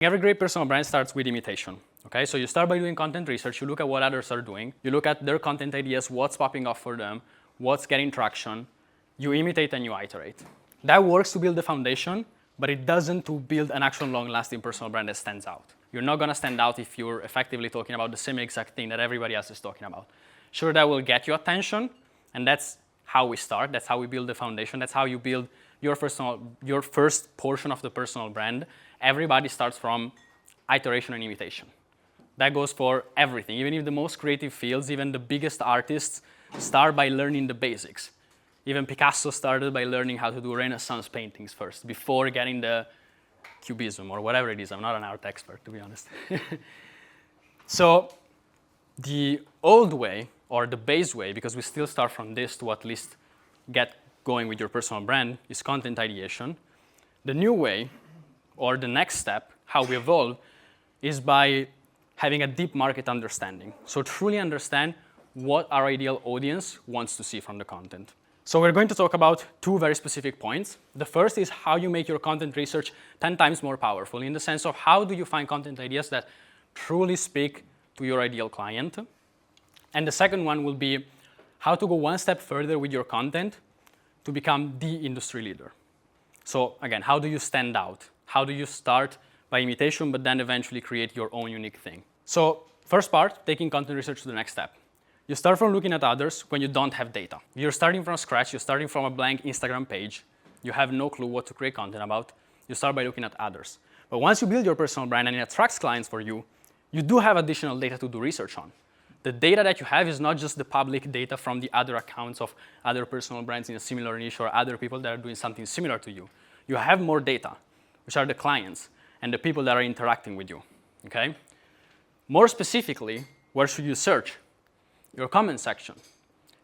Every great personal brand starts with imitation. Okay, so you start by doing content research, you look at what others are doing, you look at their content ideas, what's popping up for them, what's getting traction, you imitate and you iterate. That works to build the foundation, but it doesn't to build an actual long-lasting personal brand that stands out. You're not gonna stand out if you're effectively talking about the same exact thing that everybody else is talking about. Sure, that will get you attention, and that's how we start, that's how we build the foundation, that's how you build your first portion of the personal brand. Everybody starts from iteration and imitation. That goes for everything. Even if the most creative fields, even the biggest artists start by learning the basics. Even Picasso started by learning how to do Renaissance paintings first, before getting the Cubism or whatever it is. I'm not an art expert, to be honest. So the old way, or the base way, because we still start from this to at least get going with your personal brand, is content ideation. The new way, or the next step, how we evolve, is by having a deep market understanding. So truly understand what our ideal audience wants to see from the content. So we're going to talk about two very specific points. The first is how you make your content research 10 times more powerful, in the sense of how do you find content ideas that truly speak to your ideal client. And the second one will be how to go one step further with your content to become the industry leader. So again, how do you stand out? How do you start by imitation, but then eventually create your own unique thing? So first part, taking content research to the next step. You start from looking at others when you don't have data. You're starting from scratch, you're starting from a blank Instagram page. You have no clue what to create content about. You start by looking at others. But once you build your personal brand and it attracts clients for you, you do have additional data to do research on. The data that you have is not just the public data from the other accounts of other personal brands in a similar niche or other people that are doing something similar to you. You have more data, which are the clients and the people that are interacting with you, okay? More specifically, where should you search? Your comment section.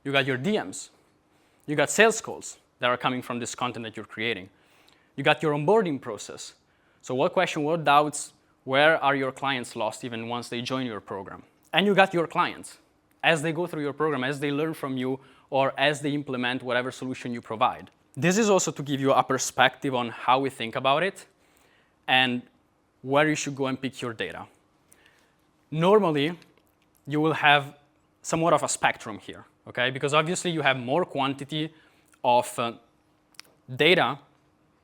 You got your DMs. You got sales calls that are coming from this content that you're creating. You got your onboarding process. So what question, what doubts, where are your clients lost even once they join your program? And you got your clients. As they go through your program, as they learn from you, or as they implement whatever solution you provide. This is also to give you a perspective on how we think about it and where you should go and pick your data. Normally, you will have somewhat of a spectrum here, okay? Because obviously you have more quantity of data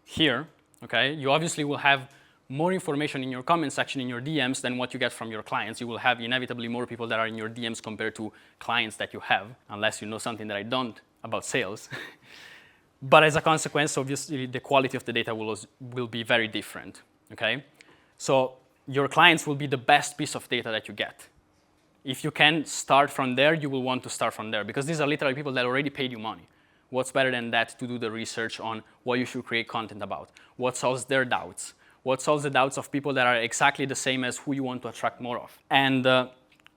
here, okay? You obviously will have more information in your comment section, in your DMs, than what you get from your clients. You will have inevitably more people that are in your DMs compared to clients that you have, unless you know something that I don't about sales. But as a consequence, obviously, the quality of the data will be very different, okay? So your clients will be the best piece of data that you get. If you can start from there, you will want to start from there, because these are literally people that already paid you money. What's better than that to do the research on what you should create content about? What solves their doubts? What solves the doubts of people that are exactly the same as who you want to attract more of? And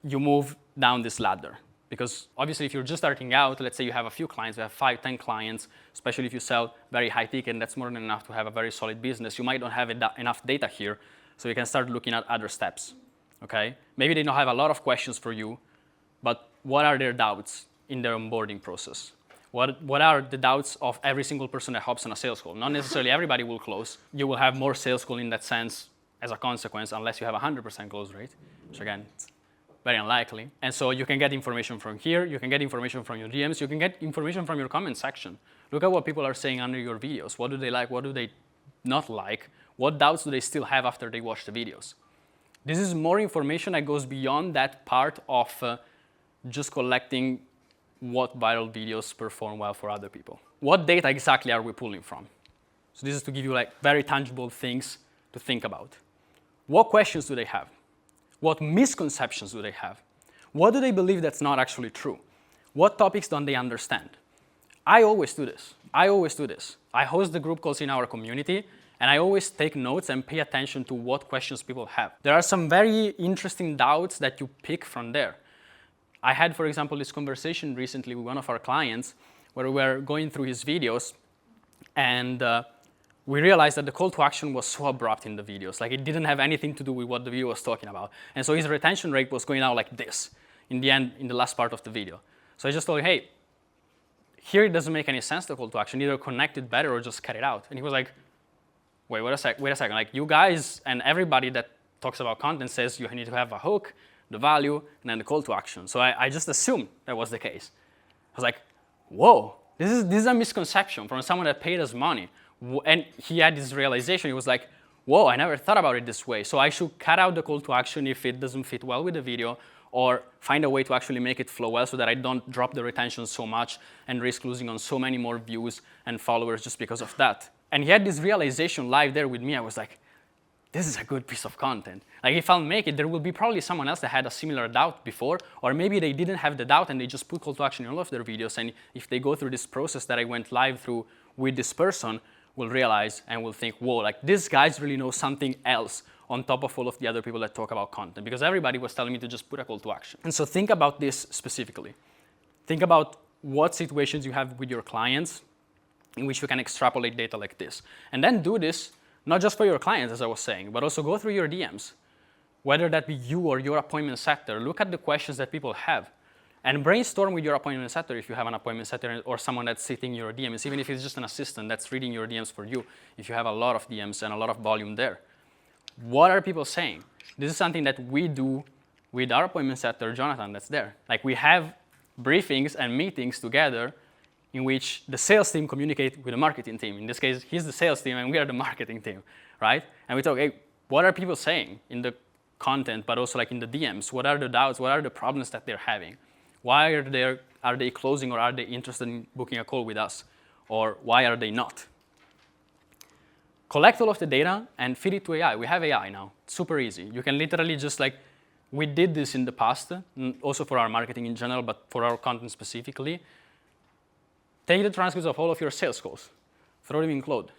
you move down this ladder. Because obviously, if you're just starting out, let's say you have a few clients, you have 5, 10 clients, especially if you sell very high ticket, and that's more than enough to have a very solid business. You might not have enough data here, so you can start looking at other steps, okay? Maybe they don't have a lot of questions for you, but what are their doubts in their onboarding process? What are the doubts of every single person that hops on a sales call? Not necessarily everybody will close. You will have more sales call in that sense as a consequence, unless you have a 100% close rate, which again, it's very unlikely. And so you can get information from here, you can get information from your DMs, you can get information from your comment section. Look at what people are saying under your videos. What do they like? What do they not like? What doubts do they still have after they watch the videos? This is more information that goes beyond that part of just collecting what viral videos perform well for other people. What data exactly are we pulling from? So this is to give you like very tangible things to think about. What questions do they have? What misconceptions do they have? What do they believe that's not actually true? What topics don't they understand? I always do this. I host the group calls in our community, and I always take notes and pay attention to what questions people have. There are some very interesting doubts that you pick from there. I had, for example, this conversation recently with one of our clients where we were going through his videos, and we realized that the call to action was so abrupt in the videos. Like, it didn't have anything to do with what the video was talking about. And so his retention rate was going out like this in the end, in the last part of the video. So I just told him, hey, here it doesn't make any sense, the call to action. Either connect it better or just cut it out. And he was like, wait a second. Like you guys and everybody that talks about content says you need to have a hook, the value, and then the call to action. So I just assumed that was the case. I was like, whoa, this is a misconception from someone that paid us money. And he had this realization. He was like, whoa, I never thought about it this way. So I should cut out the call to action if it doesn't fit well with the video, or find a way to actually make it flow well so that I don't drop the retention so much and risk losing on so many more views and followers just because of that. And he had this realization live there with me. I was like, this is a good piece of content. Like if I'll make it, there will be probably someone else that had a similar doubt before, or maybe they didn't have the doubt and they just put call to action in all of their videos. And if they go through this process that I went live through with this person, will realize and will think, whoa, like this guys really know something else on top of all of the other people that talk about content, because everybody was telling me to just put a call to action. And so think about this specifically. Think about what situations you have with your clients in which you can extrapolate data like this. And then do this, not just for your clients, as I was saying, but also go through your DMs. Whether that be you or your appointment setter, look at the questions that people have. And brainstorm with your appointment setter if you have an appointment setter or someone that's sitting in your DMs, even if it's just an assistant that's reading your DMs for you, if you have a lot of DMs and a lot of volume there. What are people saying? This is something that we do with our appointment setter, Jonathan, that's there. Like we have briefings and meetings together in which the sales team communicate with the marketing team. In this case, he's the sales team and we are the marketing team, right? And we talk, hey, what are people saying in the content, but also like in the DMs? What are the doubts? What are the problems that they're having? Why are they closing, or are they interested in booking a call with us? Or why are they not? Collect all of the data and feed it to AI. We have AI now, super easy. You can literally just like, we did this in the past, also for our marketing in general, but for our content specifically. Take the transcripts of all of your sales calls, throw them in Claude.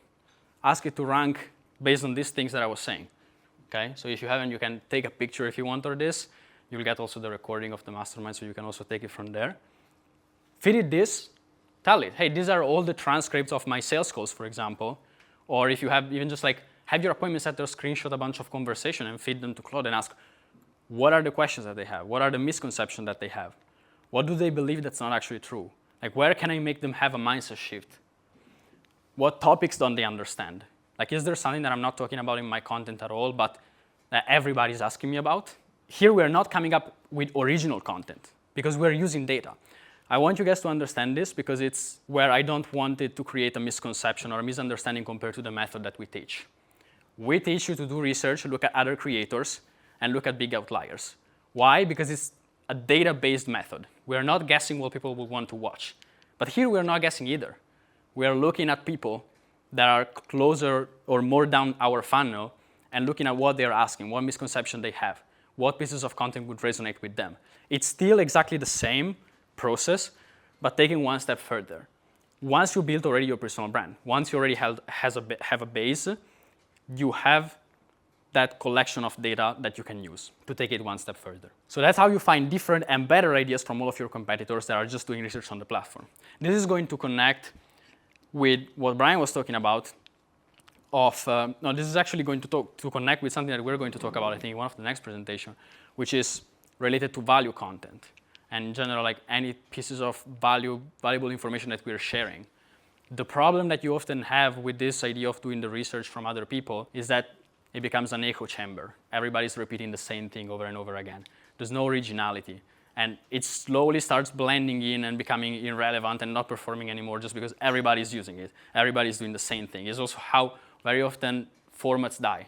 Ask it to rank based on these things that I was saying, okay? So if you haven't, you can take a picture if you want or this. You'll get also the recording of the mastermind, so you can also take it from there. Feed it this, tell it, hey, these are all the transcripts of my sales calls, for example. Or if you have even just like, have your appointment setter screenshot a bunch of conversation and feed them to Claude and ask, what are the questions that they have? What are the misconceptions that they have? What do they believe that's not actually true? Like, where can I make them have a mindset shift? What topics don't they understand? Like, is there something that I'm not talking about in my content at all, but that everybody's asking me about? Here, we're not coming up with original content because we're using data. I want you guys to understand this because it's where I don't want it to create a misconception or a misunderstanding compared to the method that we teach. We teach you to do research, look at other creators, and look at big outliers. Why? Because it's a data-based method. We're not guessing what people will want to watch. But here we're not guessing either. We are looking at people that are closer or more down our funnel and looking at what they're asking, what misconception they have, what pieces of content would resonate with them. It's still exactly the same process, but taking one step further. Once you build already your personal brand, once you already have a base, you have that collection of data that you can use to take it one step further. So that's how you find different and better ideas from all of your competitors that are just doing research on the platform. This is going to connect with what Brian was talking about this is actually going to connect with something that we're going to talk about, I think, in one of the next presentation, which is related to value content. And in general, like any pieces of valuable information that we're sharing. The problem that you often have with this idea of doing the research from other people is that it becomes an echo chamber. Everybody's repeating the same thing over and over again. There's no originality. And it slowly starts blending in and becoming irrelevant and not performing anymore just because everybody's using it. Everybody's doing the same thing. It's also how very often formats die.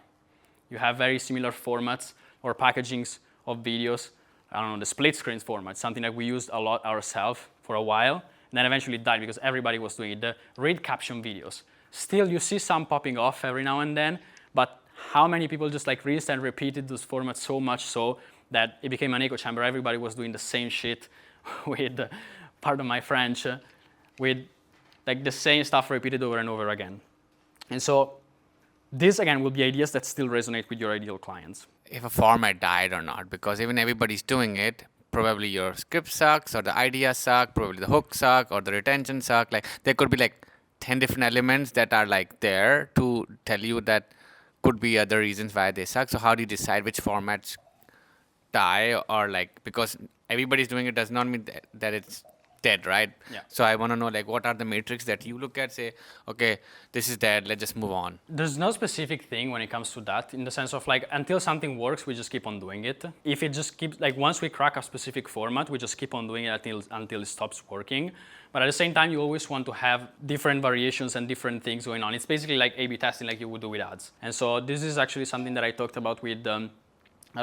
You have very similar formats or packagings of videos. I don't know, the split screen format, something that we used a lot ourselves for a while, and then eventually died because everybody was doing it. The read caption videos. Still, you see some popping off every now and then, but how many people just like rinsed and repeated those formats so much so that it became an echo chamber? Everybody was doing the same shit with, pardon my French, with like the same stuff repeated over and over again. And so this, again, will be ideas that still resonate with your ideal clients. If a format died or not, because even everybody's doing it, probably your script sucks, or the idea suck, probably the hook suck, or the retention suck. Like there could be like 10 different elements that are like there to tell you that could be other reasons why they suck. So how do you decide which formats die, or like, because everybody's doing it does not mean that it's dead, right? Yeah. So I want to know, like, what are the metrics that you look at, say, okay, this is dead, let's just move on. There's no specific thing when it comes to that, in the sense of like, until something works, we just keep on doing it. If it just keeps, like, once we crack a specific format, we just keep on doing it until it stops working. But at the same time, you always want to have different variations and different things going on. It's basically like A/B testing, like you would do with ads. And so this is actually something that I talked about with a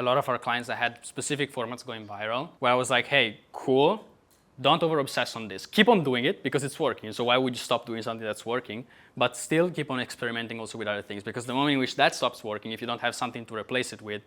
lot of our clients that had specific formats going viral, where I was like, hey, cool, don't over obsess on this. Keep on doing it because it's working. So why would you stop doing something that's working? But still keep on experimenting also with other things, because the moment in which that stops working, if you don't have something to replace it with,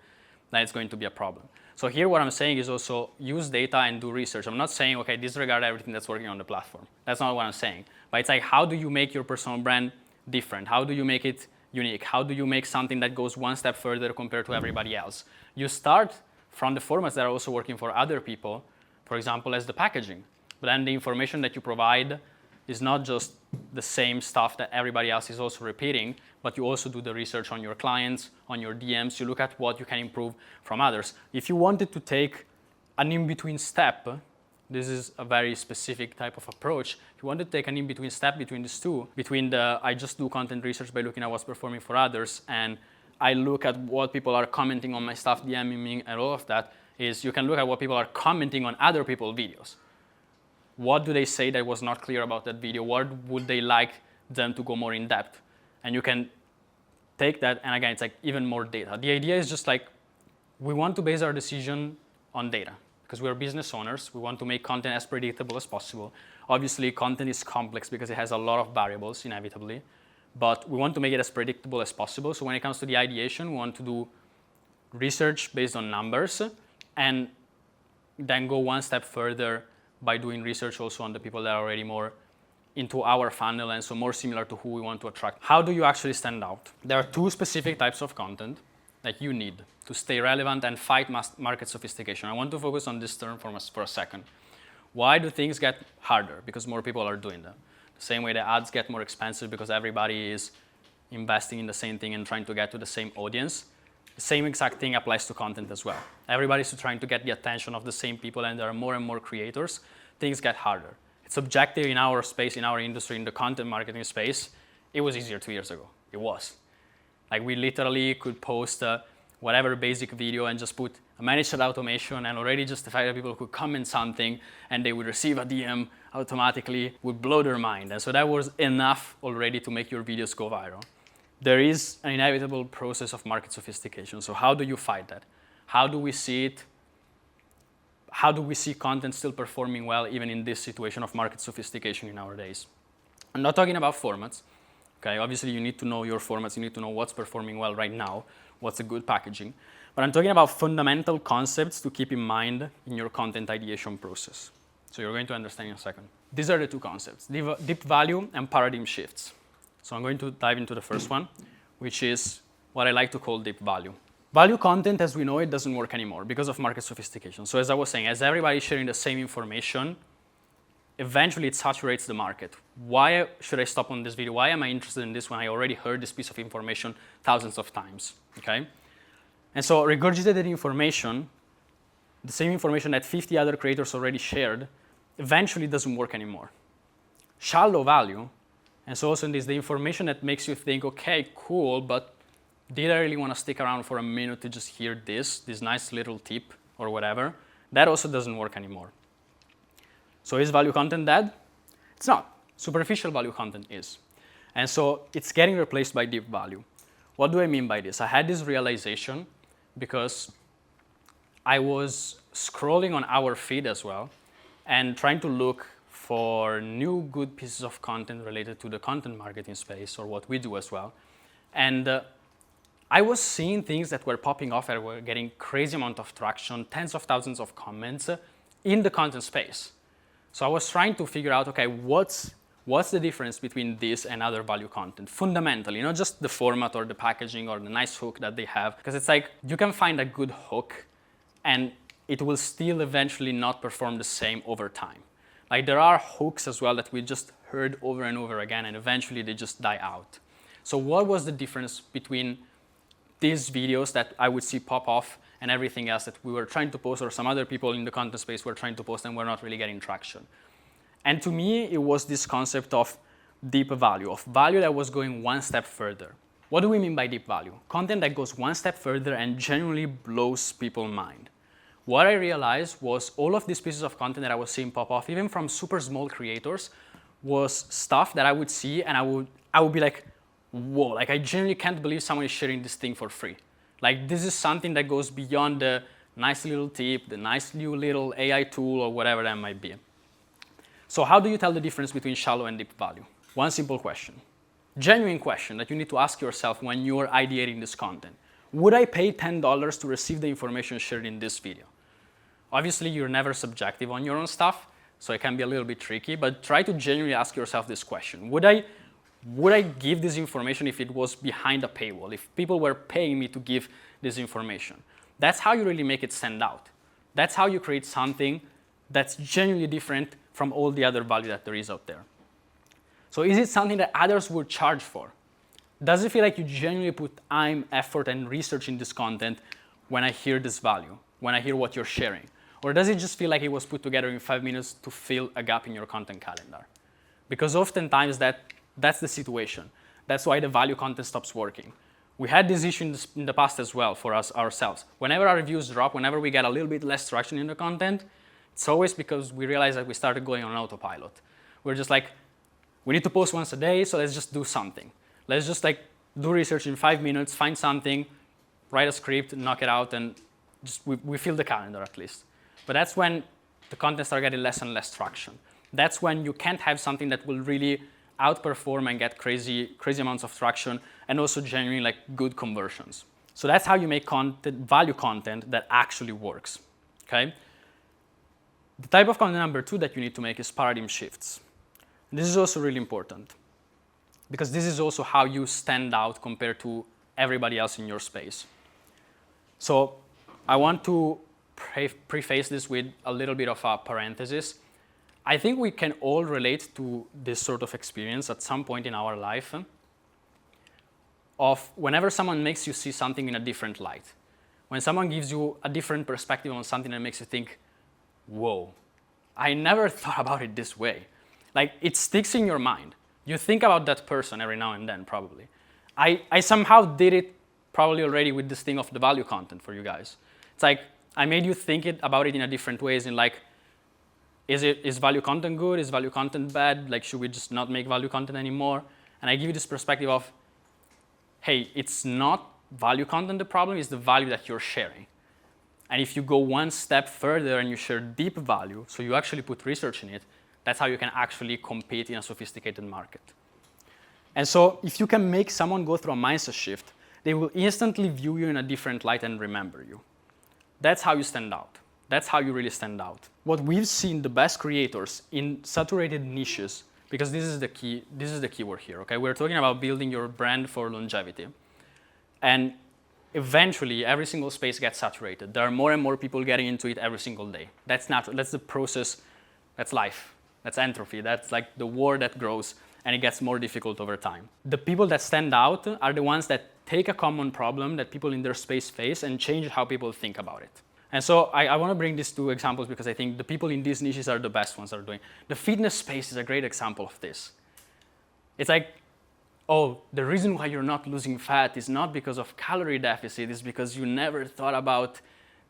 then it's going to be a problem. So here what I'm saying is also use data and do research. I'm not saying, okay, disregard everything that's working on the platform. That's not what I'm saying. But it's like, how do you make your personal brand different? How do you make it unique? How do you make something that goes one step further compared to everybody else? You start from the formats that are also working for other people, for example, as the packaging. But then the information that you provide is not just the same stuff that everybody else is also repeating, but you also do the research on your clients, on your DMs. You look at what you can improve from others. If you wanted to take an in-between step, this is a very specific type of approach. If you wanted to take an in-between step between these two, between the I just do content research by looking at what's performing for others, and I look at what people are commenting on my stuff, DMing me, and all of that, is you can look at what people are commenting on other people's videos. What do they say that was not clear about that video? What would they like them to go more in depth? And you can take that, and again, it's like even more data. The idea is just like, we want to base our decision on data because we're business owners. We want to make content as predictable as possible. Obviously, content is complex because it has a lot of variables, inevitably, but we want to make it as predictable as possible. So when it comes to the ideation, we want to do research based on numbers and then go one step further by doing research also on the people that are already more into our funnel and so more similar to who we want to attract. How do you actually stand out? There are two specific types of content that you need to stay relevant and fight market sophistication. I want to focus on this term for a second. Why do things get harder? Because more people are doing them. The same way the ads get more expensive because everybody is investing in the same thing and trying to get to the same audience. The same exact thing applies to content as well. Everybody's trying to get the attention of the same people, and there are more and more creators. Things get harder. It's objective in our space, in our industry, in the content marketing space. It was easier 2 years ago. It was. Like, we literally could post whatever basic video and just put a managed automation and already justify that people could comment something and they would receive a DM automatically, would blow their mind. And so that was enough already to make your videos go viral. There is an inevitable process of market sophistication. So how do you fight that? How do we see it? How do we see content still performing well even in this situation of market sophistication in our days? I'm not talking about formats. Okay, obviously you need to know your formats, you need to know what's performing well right now, what's a good packaging. But I'm talking about fundamental concepts to keep in mind in your content ideation process. So you're going to understand in a second. These are the two concepts, deep value and paradigm shifts. So I'm going to dive into the first one, which is what I like to call deep value. Value content, as we know it, doesn't work anymore because of market sophistication. So as I was saying, as everybody's sharing the same information, eventually it saturates the market. Why should I stop on this video? Why am I interested in this when I already heard this piece of information thousands of times, okay? And so regurgitated information, the same information that 50 other creators already shared, eventually doesn't work anymore. Shallow value, and so also in this, the information that makes you think, okay, cool, but did I really want to stick around for a minute to just hear this nice little tip or whatever? That also doesn't work anymore. So is value content dead? It's not. Superficial value content is. And so it's getting replaced by deep value. What do I mean by this? I had this realization because I was scrolling on our feed as well and trying to look for new good pieces of content related to the content marketing space or what we do as well. And I was seeing things that were popping off and were getting crazy amount of traction, tens of thousands of comments in the content space. So I was trying to figure out, okay, what's the difference between this and other value content? Fundamentally, not just the format or the packaging or the nice hook that they have. Because it's like, you can find a good hook and it will still eventually not perform the same over time. Like, there are hooks as well that we just heard over and over again and eventually they just die out. So what was the difference between these videos that I would see pop off and everything else that we were trying to post, or some other people in the content space were trying to post and we're not really getting traction? And to me, it was this concept of deep value, of value that was going one step further. What do we mean by deep value? Content that goes one step further and genuinely blows people's mind. What I realized was all of these pieces of content that I was seeing pop off, even from super small creators, was stuff that I would see and I would be like, whoa, like I genuinely can't believe someone is sharing this thing for free. Like this is something that goes beyond the nice little tip, the nice new little AI tool or whatever that might be. So how do you tell the difference between shallow and deep value? One simple question. Genuine question that you need to ask yourself when you're ideating this content. Would I pay $10 to receive the information shared in this video? Obviously, you're never subjective on your own stuff, so it can be a little bit tricky, but try to genuinely ask yourself this question. Would I give this information if it was behind a paywall, if people were paying me to give this information? That's how you really make it stand out. That's how you create something that's genuinely different from all the other value that there is out there. So is it something that others would charge for? Does it feel like you genuinely put time, effort, and research in this content when I hear this value, when I hear what you're sharing? Or does it just feel like it was put together in 5 minutes to fill a gap in your content calendar? Because oftentimes that's the situation. That's why the value content stops working. We had this issue in the past as well for us ourselves. Whenever our reviews drop, whenever we get a little bit less traction in the content, it's always because we realized that we started going on autopilot. We're just like, we need to post once a day, so let's just do something. Let's just like do research in 5 minutes, find something, write a script, knock it out, and just we fill the calendar at least. But that's when the content starts getting less and less traction. That's when you can't have something that will really outperform and get crazy amounts of traction and also genuinely like good conversions. So that's how you make content, value content that actually works, okay? The type of content number 2 that you need to make is paradigm shifts. This is also really important because this is also how you stand out compared to everybody else in your space. So I want to preface this with a little bit of a parenthesis. I think we can all relate to this sort of experience at some point in our life of whenever someone makes you see something in a different light. When someone gives you a different perspective on something that makes you think, whoa, I never thought about it this way. Like, it sticks in your mind. You think about that person every now and then, probably. I somehow did it probably already with this thing of the value content for you guys. It's like, I made you think about it in a different ways in like, is value content good? Is value content bad? Like, should we just not make value content anymore? And I give you this perspective of, hey, it's not value content the problem, it's the value that you're sharing. And if you go one step further and you share deep value, so you actually put research in it, that's how you can actually compete in a sophisticated market. And so if you can make someone go through a mindset shift, they will instantly view you in a different light and remember you. That's how you stand out. That's how you really stand out. What we've seen the best creators in saturated niches, because this is the key word here, okay? We're talking about building your brand for longevity. And eventually, every single space gets saturated. There are more and more people getting into it every single day. That's natural. That's the process. That's life. That's entropy. That's like the war that grows, and it gets more difficult over time. The people that stand out are the ones that take a common problem that people in their space face and change how people think about it. And so I want to bring these two examples because I think the people in these niches are the best ones that are doing. The fitness space is a great example of this. It's like, oh, the reason why you're not losing fat is not because of calorie deficit, it's because you never thought about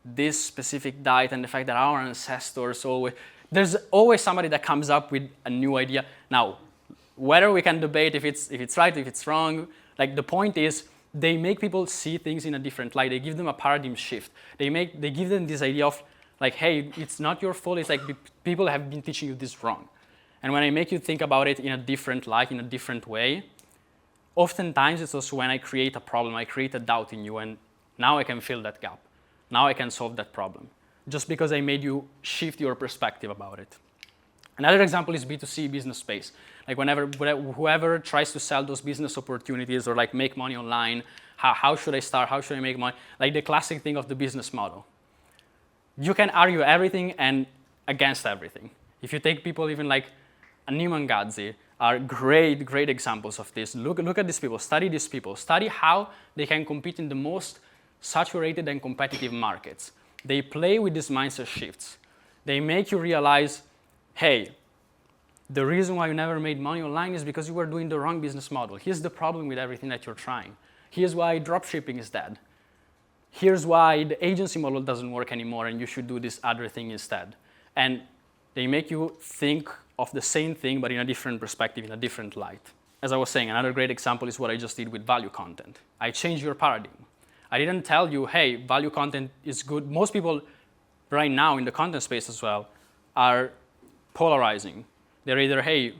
this specific diet and the fact that our ancestors always... There's always somebody that comes up with a new idea. Now, whether we can debate if it's right, if it's wrong, like the point is, they make people see things in a different light. They give them a paradigm shift. They give them this idea of like, hey, it's not your fault. It's like people have been teaching you this wrong. And when I make you think about it in a different light, in a different way, oftentimes it's also when I create a problem, I create a doubt in you, and now I can fill that gap. Now I can solve that problem, just because I made you shift your perspective about it. Another example is B2C business space. Like whoever tries to sell those business opportunities or like make money online, how should I start? How should I make money? Like the classic thing of the business model. You can argue everything and against everything. If you take people even like Neiman Gadzhi are great examples of this. Look at these people, study these people, study how they can compete in the most saturated and competitive markets. They play with these mindset shifts. They make you realize, hey, the reason why you never made money online is because you were doing the wrong business model. Here's the problem with everything that you're trying. Here's why dropshipping is dead. Here's why the agency model doesn't work anymore and you should do this other thing instead. And they make you think of the same thing but in a different perspective, in a different light. As I was saying, another great example is what I just did with value content. I changed your paradigm. I didn't tell you, hey, value content is good. Most people right now in the content space as well are polarizing. They're either, hey,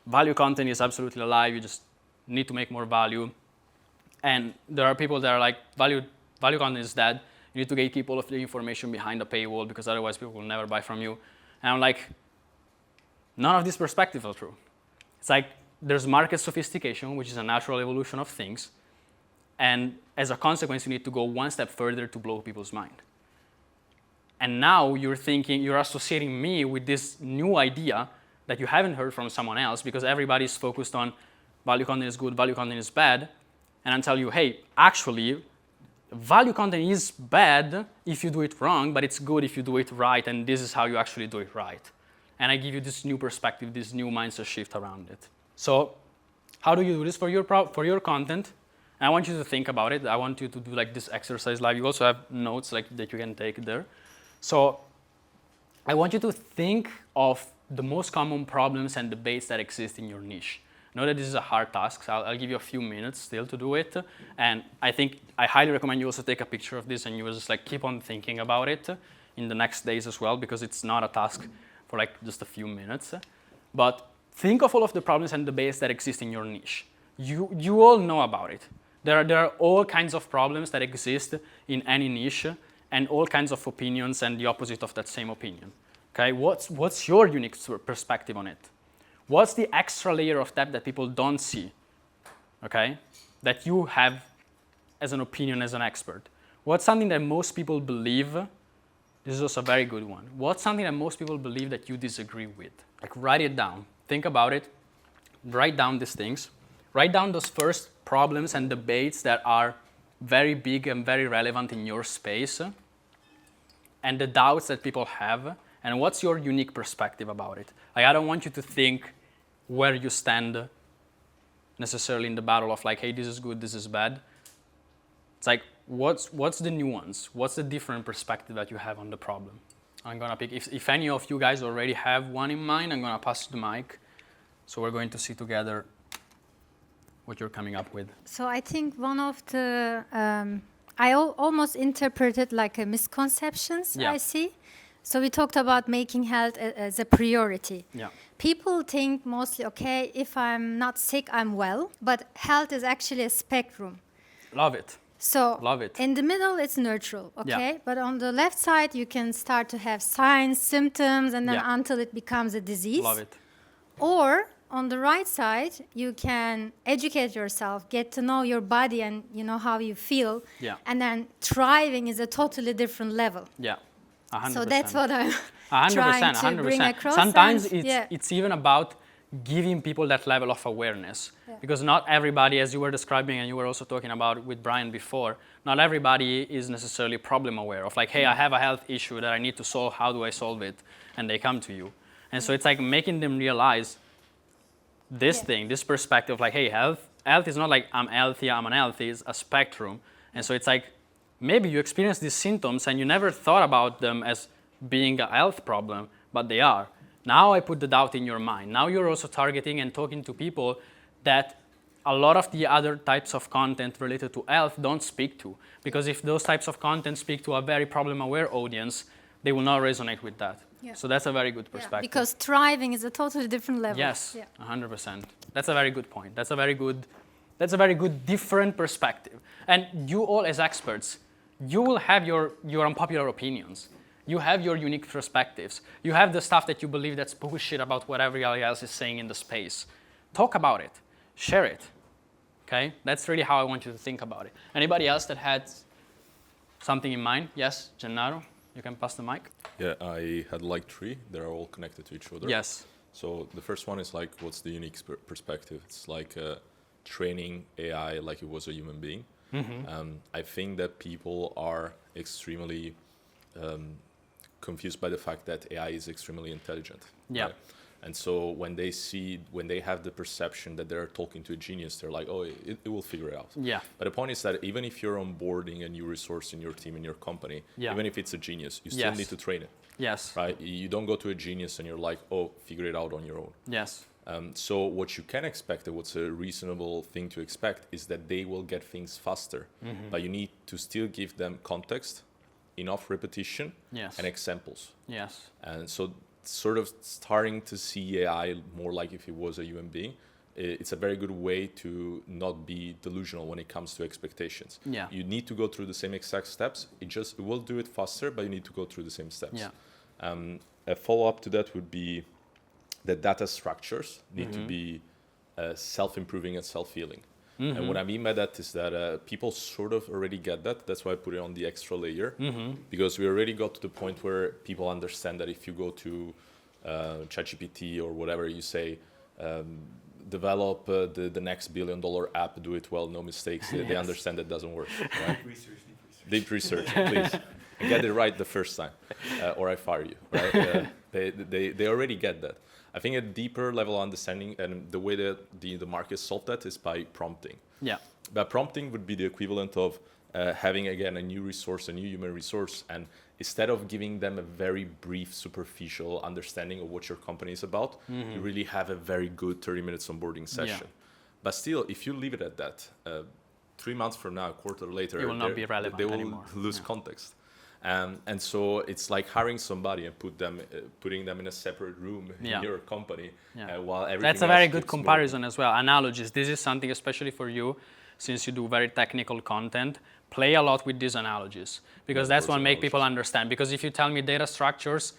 value content is absolutely alive, you just need to make more value. And there are people that are like, value content is dead, you need to gatekeep all of the information behind a paywall because otherwise people will never buy from you. And I'm like, none of these perspectives are true. It's like, there's market sophistication, which is a natural evolution of things. And as a consequence, you need to go one step further to blow people's mind. And now you're associating me with this new idea that you haven't heard from someone else because everybody's focused on value content is good, value content is bad. And I tell you, hey, actually, value content is bad if you do it wrong, but it's good if you do it right, and this is how you actually do it right. And I give you this new perspective, this new mindset shift around it. So how do you do this for your content? And I want you to think about it. I want you to do like this exercise live. You also have notes like that you can take there. So I want you to think of the most common problems and debates that exist in your niche. I know that this is a hard task, so I'll give you a few minutes still to do it. And I highly recommend you also take a picture of this and you will just like keep on thinking about it in the next days as well, because it's not a task for like just a few minutes. But think of all of the problems and debates that exist in your niche. You all know about it. There are all kinds of problems that exist in any niche and all kinds of opinions and the opposite of that same opinion. Okay, what's your unique perspective on it? What's the extra layer of that people don't see? Okay, that you have as an opinion as an expert. What's something that most people believe? This is also a very good one. What's something that most people believe that you disagree with? Like write it down. Think about it. Write down these things. Write down those first problems and debates that are very big and very relevant in your space, and the doubts that people have, and what's your unique perspective about it. Like, I don't want you to think where you stand necessarily in the battle of like, hey, this is good, this is bad. It's like, what's the nuance? What's the different perspective that you have on the problem? I'm gonna pick, if any of you guys already have one in mind, I'm gonna pass you the mic. So we're going to see together what you're coming up with. So I think one of the, I almost interpreted like a misconceptions I see. So we talked about making health as a priority. Yeah. People think mostly, okay, if I'm not sick, I'm well, but health is actually a spectrum. Love it. So love it. In the middle, it's neutral, okay? Yeah. But on the left side, you can start to have signs, symptoms, and then until it becomes a disease. Love it. Or on the right side, you can educate yourself, get to know your body and you know how you feel. Yeah. And then thriving is a totally different level. Yeah. 100%. So that's what I'm 100%, trying to 100%. bring across. Sometimes it's even about giving people that level of awareness. Yeah. Because not everybody, as you were describing and you were also talking about with Brian before, not everybody is necessarily problem aware of like, hey, I have a health issue that I need to solve, how do I solve it? And they come to you. And so it's like making them realize this thing, this perspective, like, hey, health is not like I'm healthy, I'm unhealthy, it's a spectrum. And so it's like, maybe you experience these symptoms and you never thought about them as being a health problem, but they are. Now I put the doubt in your mind. Now you're also targeting and talking to people that a lot of the other types of content related to health don't speak to. Because if those types of content speak to a very problem-aware audience, they will not resonate with that. Yeah. So that's a very good perspective. Yeah, because thriving is a totally different level. Yes, 100%. That's a very good point. That's a very good different perspective. And you all as experts, you will have your unpopular opinions. You have your unique perspectives. You have the stuff that you believe that's bullshit about what everybody else is saying in the space. Talk about it. Share it. Okay? That's really how I want you to think about it. Anybody else that had something in mind? Yes, Gennaro, you can pass the mic. Yeah, I had like three. They're all connected to each other. Yes. So the first one is like, what's the unique perspective? It's like training AI like it was a human being. Mm-hmm. I think that people are extremely confused by the fact that AI is extremely intelligent. Yeah. Right? And so when they have the perception that they're talking to a genius, they're like, oh, it will figure it out. Yeah. But the point is that even if you're onboarding a new resource in your team, in your company, even if it's a genius, you still need to train it. Yes. Right? You don't go to a genius and you're like, oh, figure it out on your own. Yes. So what you can expect, and what's a reasonable thing to expect, is that they will get things faster. But you need to still give them context, enough repetition, and examples. Yes. And so sort of starting to see AI more like if it was a human being, it's a very good way to not be delusional when it comes to expectations. Yeah. You need to go through the same exact steps. It will do it faster, but you need to go through the same steps. Yeah. A follow-up to that would be that data structures need to be self-improving and self-healing. And what I mean by that is that people sort of already get that. That's why I put it on the extra layer, because we already got to the point where people understand that if you go to ChatGPT or whatever, you say, develop the next $1 billion app, do it well, no mistakes. They understand that doesn't work. Right? Deep research, please. And get it right the first time, or I fire you. Right? They already get that. I think a deeper level of understanding, and the way that the market solved that is by prompting. Yeah. But prompting would be the equivalent of having, again, a new resource, a new human resource, and instead of giving them a very brief, superficial understanding of what your company is about, you really have a very good 30 minutes onboarding session. But still, if you leave it at that, 3 months from now, a quarter later, it will not be relevant they will anymore. lose context. And so it's like hiring somebody and putting them in a separate room in your company while everything That's a very else good keeps comparison as well. Analogies. This is something especially for you, since you do very technical content. Play a lot with these analogies, because that's what make people understand. Because if you tell me data structures,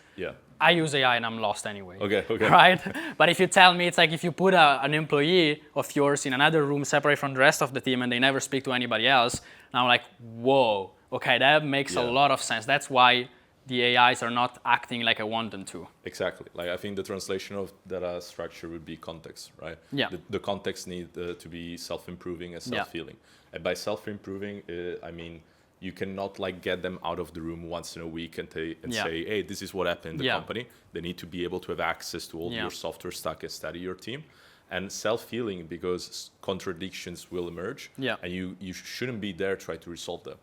I use AI and I'm lost anyway. Okay. Right? But if you tell me, it's like if you put an employee of yours in another room separate from the rest of the team and they never speak to anybody else, and I'm like, whoa. Okay, that makes a lot of sense. That's why the AIs are not acting like I want them to. Exactly. Like I think the translation of data structure would be context, right? Yeah. The context need to be self-improving and self-healing. And by self-improving, I mean you cannot like get them out of the room once in a week and say, hey, this is what happened in the company. They need to be able to have access to all your software stack and study your team. And self-healing, because contradictions will emerge, and you shouldn't be there trying to resolve them.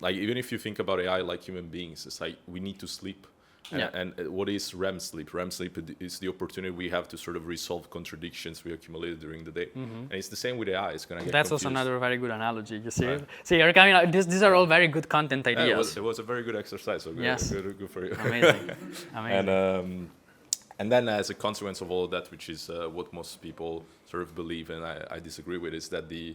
Like even if you think about AI like human beings, it's like we need to sleep. And what is REM sleep? REM sleep is the opportunity we have to sort of resolve contradictions we accumulated during the day. And it's the same with AI. It's gonna get That's confused. also another very good analogy. You see, see, you're coming out. These are all very good content ideas. It was a very good exercise. So good for you. Amazing. And then as a consequence of all of that, which is what most people sort of believe, and I disagree with, is that the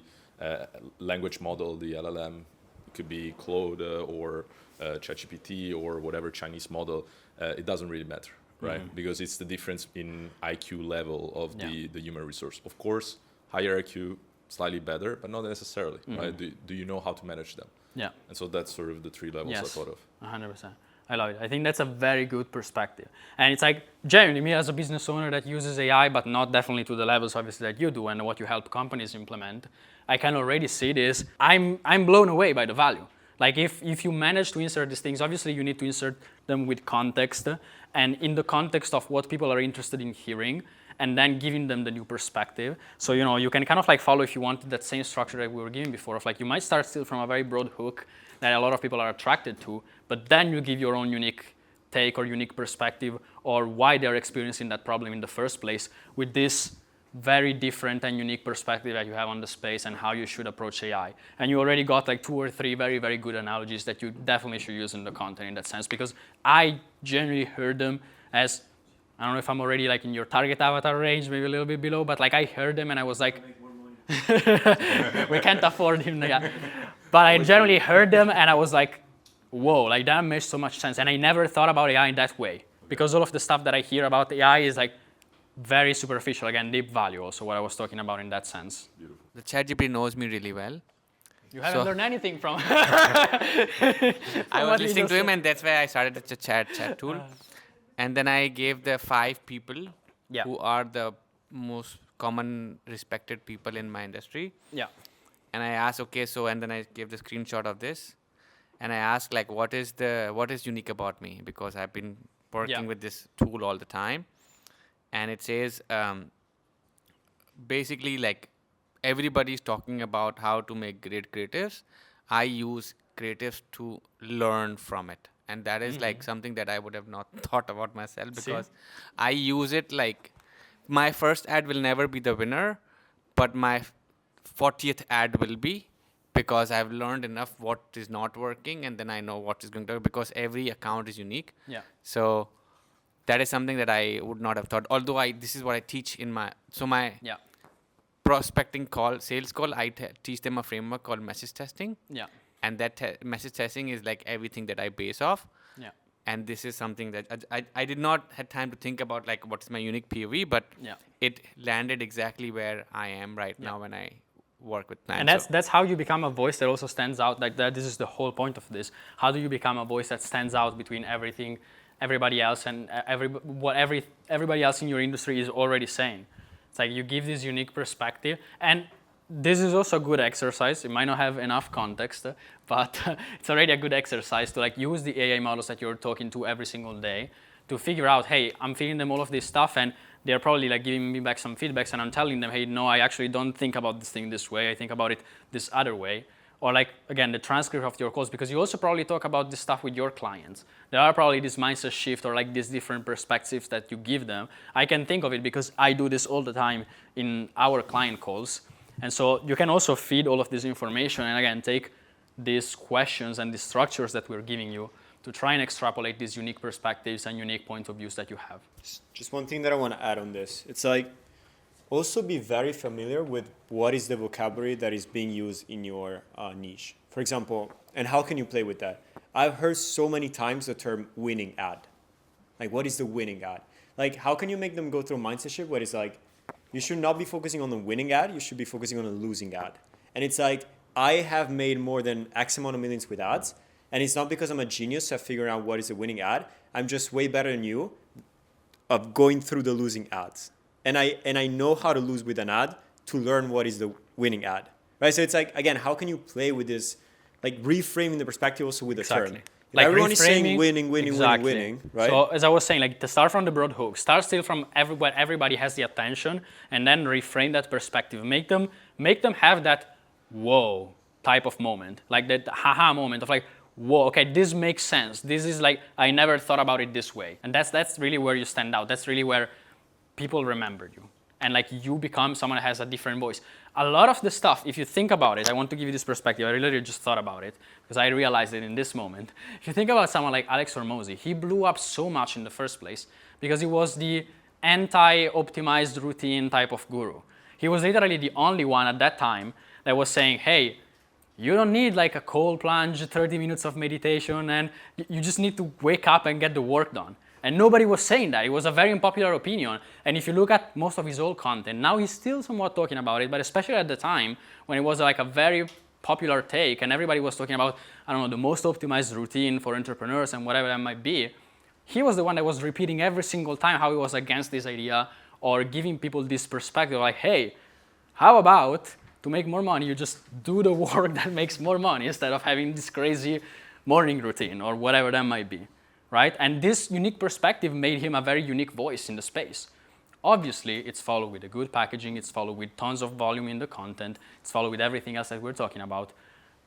language model, the LLM, could be Claude or ChatGPT or whatever Chinese model, it doesn't really matter, right? Because it's the difference in IQ level of the human resource. Of course, higher IQ, slightly better, but not necessarily, right? Do you know how to manage them? Yeah. And so that's sort of the three levels I thought of. 100%. I love it. I think that's a very good perspective. And it's like, genuinely, me as a business owner that uses AI, but not definitely to the levels, obviously, that you do and what you help companies implement, I can already see this. I'm blown away by the value. Like, if you manage to insert these things, obviously, you need to insert them with context, and in the context of what people are interested in hearing, and then giving them the new perspective. So, you can kind of like follow, if you wanted, that same structure that we were giving before, of like, you might start still from a very broad hook that a lot of people are attracted to, but then you give your own unique take or unique perspective, or why they're experiencing that problem in the first place, with this very different and unique perspective that you have on the space and how you should approach AI. And you already got like 2 or 3 very, very good analogies that you definitely should use in the content in that sense, because I generally heard them as, I don't know if I'm already like in your target avatar range, maybe a little bit below, but like I heard them and I was like, we can't afford him. But I generally heard them and I was like, whoa, like that makes so much sense. And I never thought about AI in that way, because all of the stuff that I hear about AI is like very superficial, again, deep value also, what I was talking about in that sense. Beautiful. The ChatGPT knows me really well. You haven't learned anything from I was listening to him, and that's why I started the chat tool. And then I gave the 5 people who are the most common respected people in my industry. Yeah. And I asked, okay, so, and then I gave the screenshot of this. And I asked, like, what is unique about me? Because I've been working with this tool all the time. and it says basically like everybody's talking about how to make great creatives. I use creatives to learn from it, and that is like something that I would have not thought about myself, because I use it like my first ad will never be the winner, but my 40th ad will be, because I've learned enough what is not working, and then I know what is going to work, because every account is unique. Yeah. So that is something that I would not have thought. Although this is what I teach in my Yeah. prospecting call, sales call. I teach them a framework called message testing, Yeah. and that message testing is like everything that I base off. Yeah. And this is something that I did not had time to think about, like what is my unique POV, but Yeah. it landed exactly where I am right now when I work with clients. And that's how you become a voice that also stands out. Like that, this is the whole point of this. How do you become a voice that stands out between everybody else, and everybody else in your industry is already saying? It's like you give this unique perspective, and this is also a good exercise. It might not have enough context, but it's already a good exercise to like use the AI models that you're talking to every single day to figure out, hey, I'm feeding them all of this stuff, and they're probably like giving me back some feedbacks, and I'm telling them, hey, no, I actually don't think about this thing this way. I think about it this other way. Or like, again, the transcript of your calls, because you also probably talk about this stuff with your clients. There are probably this mindset shift or like these different perspectives that you give them. I can think of it because I do this all the time in our client calls. And so you can also feed all of this information and again, take these questions and these structures that we're giving you to try and extrapolate these unique perspectives and unique point of views that you have. Just one thing that I want to add on this. It's like, also be very familiar with what is the vocabulary that is being used in your niche. For example, and how can you play with that? I've heard so many times the term winning ad. Like, what is the winning ad? Like, how can you make them go through a mindset shift where it's like, you should not be focusing on the winning ad, you should be focusing on the losing ad. And it's like, I have made more than X amount of millions with ads, and it's not because I'm a genius at figuring out what is a winning ad. I'm just way better than you of going through the losing ads. And I know how to lose with an ad to learn what is the winning ad, right? So it's like, again, how can you play with this, like reframing the perspective also with the term? Like everyone is saying winning, winning, right? So as I was saying, like to start from the broad hook, start still from where everybody has the attention, and then reframe that perspective. Make them have that whoa type of moment, like that haha moment of like, whoa, okay, this makes sense. This is like, I never thought about it this way. And that's really where you stand out. That's really where people remember you. And like you become someone that has a different voice. A lot of the stuff, if you think about it, I want to give you this perspective. I really just thought about it because I realized it in this moment. If you think about someone like Alex Hormozi, he blew up so much in the first place because he was the anti-optimized routine type of guru. He was literally the only one at that time that was saying, hey, you don't need like a cold plunge, 30 minutes of meditation, and you just need to wake up and get the work done. And nobody was saying that. It was a very unpopular opinion. And if you look at most of his old content, now he's still somewhat talking about it, but especially at the time when it was like a very popular take and everybody was talking about, I don't know, the most optimized routine for entrepreneurs and whatever that might be, he was the one that was repeating every single time how he was against this idea or giving people this perspective like, hey, how about to make more money, you just do the work that makes more money instead of having this crazy morning routine or whatever that might be. Right? And this unique perspective made him a very unique voice in the space. Obviously, it's followed with a good packaging, it's followed with tons of volume in the content, it's followed with everything else that we're talking about.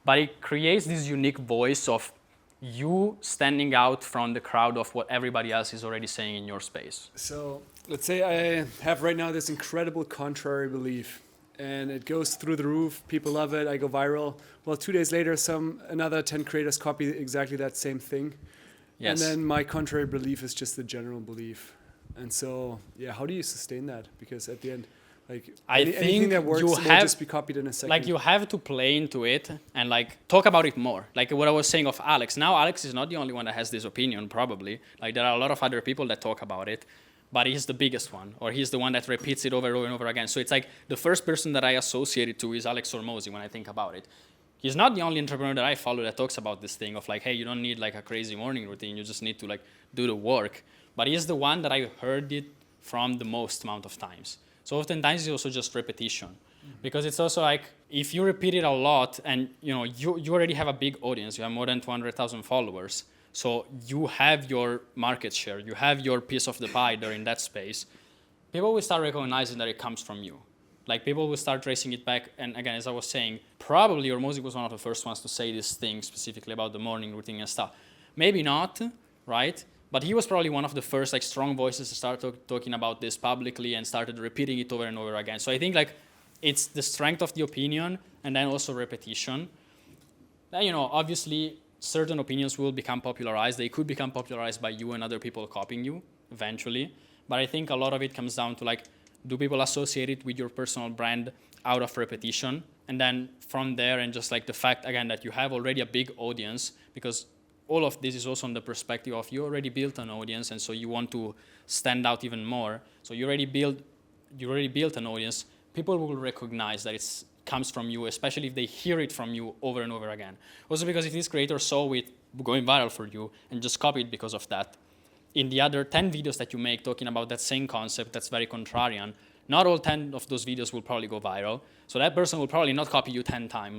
But it creates this unique voice of you standing out from the crowd of what everybody else is already saying in your space. So let's say I have right now this incredible contrary belief, and it goes through the roof, people love it, I go viral. Well, 2 days later, another 10 creators copy exactly that same thing. Yes. And then my contrary belief is just the general belief. And so, yeah, how do you sustain that? Because at the end, like anything that works will just be copied in a second. Like you have to play into it and like talk about it more. Like what I was saying of Alex. Now Alex is not the only one that has this opinion, probably. Like there are a lot of other people that talk about it, but he's the biggest one, or he's the one that repeats it over and over again. So it's like the first person that I associate it to is Alex Hormozi when I think about it. He's not the only entrepreneur that I follow that talks about this thing of like, hey, you don't need like a crazy morning routine. You just need to like do the work. But he's the one that I heard it from the most amount of times. So oftentimes it's also just repetition. Because it's also like, if you repeat it a lot and you know you already have a big audience, you have more than 200,000 followers. So you have your market share, you have your piece of the pie there in that space. people will start recognizing that it comes from you. Like people will start tracing it back. And again, as I was saying, probably your music was one of the first ones to say this thing specifically about the morning routine and stuff. Maybe not, right? But he was probably one of the first like strong voices to start talking about this publicly and started repeating it over and over again. So I think like it's the strength of the opinion and then also repetition. Then, you know, obviously certain opinions will become popularized. They could become popularized by you and other people copying you eventually. But I think a lot of it comes down to like, do people associate it with your personal brand out of repetition? And then from there, and just like the fact, again, that you have already a big audience, because all of this is also on the perspective of you already built an audience, and so you want to stand out even more. So you already built an audience. People will recognize that it comes from you, especially if they hear it from you over and over again. Also because if this creator saw it going viral for you and just copied because of that, in the other 10 videos that you make talking about that same concept that's very contrarian, not all 10 of those videos will probably go viral. So that person will probably not copy you 10 times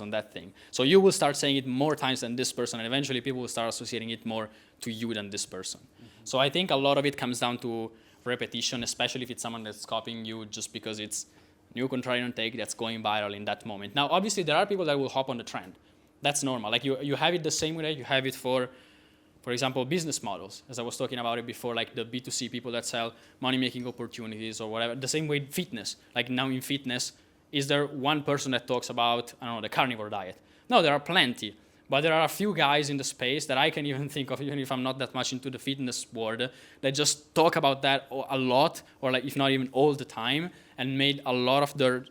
on that thing. So you will start saying it more times than this person, and eventually people will start associating it more to you than this person. Mm-hmm. So I think a lot of it comes down to repetition, especially if it's someone that's copying you just because it's new contrarian take that's going viral in that moment. Now, obviously, there are people that will hop on the trend. That's normal. Like you have it the same way you have it for example, business models, as I was talking about it before, like the B2C people that sell money-making opportunities or whatever. The same way fitness. Like now in fitness, is there one person that talks about, I don't know, the carnivore diet? No, there are plenty. But there are a few guys in the space that I can even think of, even if I'm not that much into the fitness world, that just talk about that a lot, or like if not even all the time, and made a lot of their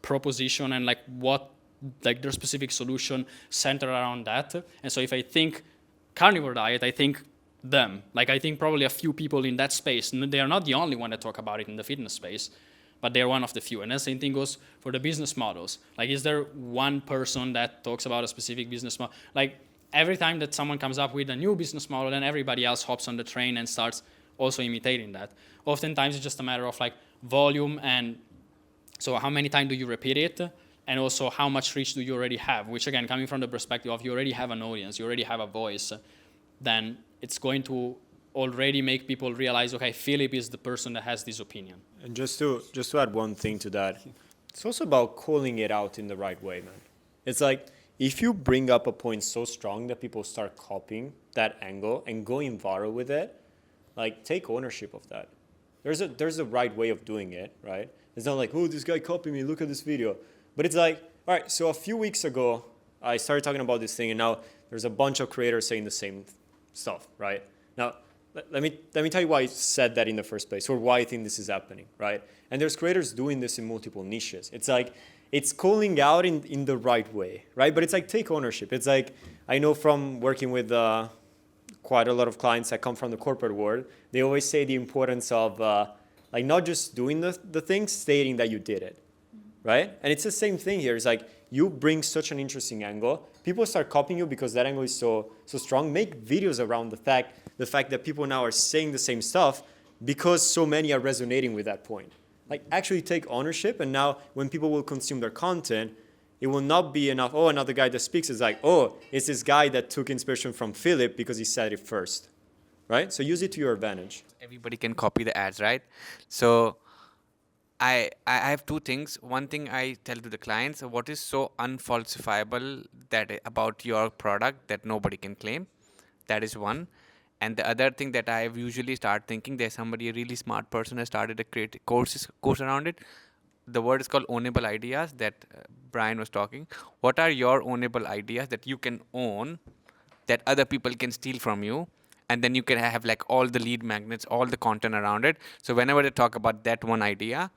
proposition and like what, like their specific solution centered around that. And so if I think carnivore diet, I think them. Like I think probably a few people in that space. They are not the only one that talk about it in the fitness space, but they're one of the few. And the same thing goes for the business models. Like is there one person that talks about a specific business model? Like every time that someone comes up with a new business model, then everybody else hops on the train and starts also imitating that. Oftentimes it's just a matter of like volume, and so how many times do you repeat it? And also how much reach do you already have, which again, coming from the perspective of you already have an audience, you already have a voice, then it's going to already make people realize, okay, Philip is the person that has this opinion. And just to add one thing to that, it's also about calling it out in the right way, man. It's like, if you bring up a point so strong that people start copying that angle and going viral with it, like take ownership of that. There's a right way of doing it, right? It's not like, oh, this guy copied me, look at this video. But it's like, all right, so a few weeks ago, I started talking about this thing, and now there's a bunch of creators saying the same stuff, right? Now, let me tell you why I said that in the first place, or why I think this is happening, right? And there's creators doing this in multiple niches. It's like, it's calling out in the right way, right? But it's like, take ownership. It's like, I know from working with quite a lot of clients that come from the corporate world, they always say the importance of like not just doing the thing, stating that you did it. Right? And it's the same thing here. It's like you bring such an interesting angle. People start copying you because that angle is so strong. Make videos around the fact that people now are saying the same stuff because so many are resonating with that point. Like actually take ownership, and now when people will consume their content, it will not be enough, oh, another guy that speaks is like, oh, it's this guy that took inspiration from Philip because he said it first. Right? So use it to your advantage. Everybody can copy the ads, right? So I have two things. One thing I tell to the clients, what is so unfalsifiable that about your product that nobody can claim? That is one. And the other thing that I usually start thinking, there's somebody, a really smart person has started a creative course around it. The word is called ownable ideas that Brian was talking. What are your ownable ideas that you can own that other people can steal from you? And then you can have like all the lead magnets, all the content around it. So whenever they talk about that one idea,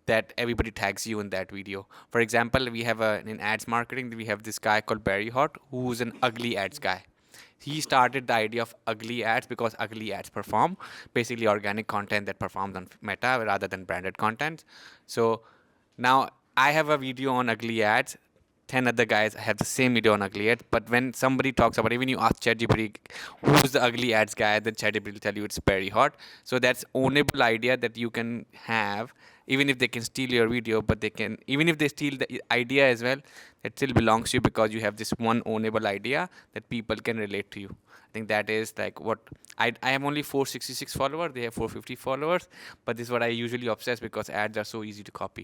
that everybody tags you in that video. For example, we have in ads marketing, we have this guy called Barry Hot, who's an ugly ads guy. He started the idea of ugly ads because ugly ads perform, basically organic content that performs on Meta rather than branded content. So now I have a video on ugly ads. 10 other guys have the same video on ugly ads, but when somebody talks about, even you ask ChatGPT, who's the ugly ads guy, then ChatGPT will tell you it's Barry Hot. So that's ownable idea that you can have. even if they can steal your video, but they can, even if they steal the idea as well, it still belongs to you because you have this one ownable idea that people can relate to you. I think that is like what I have only 466 followers, they have 450 followers, but this is what I usually obsess because ads are so easy to copy.